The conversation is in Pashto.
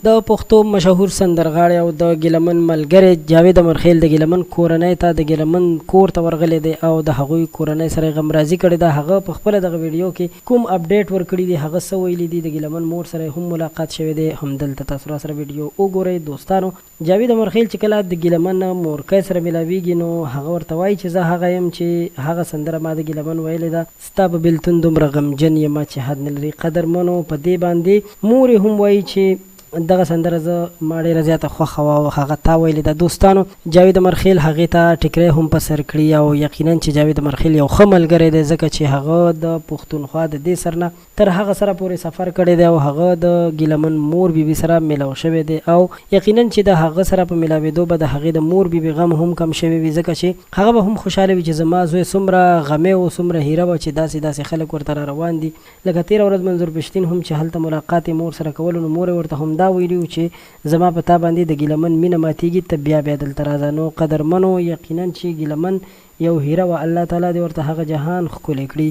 د پښتو مشهور سندرغاړی او د ګیلمن ملګری جاوید امرخیل د ګیلمن کورنۍ ته د ګیلمن کور ته ورغلی دی او د هغوی کورنۍ سره یې غمرازي کړې ده. هغه په خپله دغه ویډیو کې کوم اپډیټ ورکړي دي، هغه څه ویلي دي، د ګیلمن مور سره هم ملاقات شوی دی. همدلته تاسو را سره ویډیو وګورئ. دوستانو، جاوید امرخیل چې کله د ګیلمن مورکۍ سره میلاویږي نو هغه ورته وایي چې زه هغه یم چې هغه سندره ما د ګیلمن ویلې ده، ستا په بېلتون دومره غمجن یمه چې حد نه لري. قدرمنو، په دې باندې مور هم وایي چې دغه سندره زه ما ډېره زیاته خوښه وه او هغه تا ویلې ده. دوستانو، جاوید امرخیل هغې ته ټیکری هم په سر کړي او یقینا چې جاوید امرخیل یو ښه ملګری دی، ځکه چې هغه د پښتونخوا د دې سر نه تر هغه سره پورې سفر کړی دی او هغه د ګیلمن مور بیبي سره میلاو شوی دی او یقینا چې د هغه سره په میلاوېدو به د هغې د مور بیبي غم هم کم شوی وي، ځکه چې هغه به هم خوشحاله وي چې زما زوی څومره غمی او څومره هیره وه چې داسې خلک ورته را روان دي. لکه تېره ورځ منظور پښتین هم چې هلته ملاقات یې مور سره کولو نو مور یې ورته همدا ویلي و چې زما په تا باندې د ګیلمن مینه ماتېږي، ته بیا دلته راځه. نو قدرمنو، یقینا چې ګیلمن یو هیره وه، الله تعالی دې ورته هغه جهان ښکلی کړي.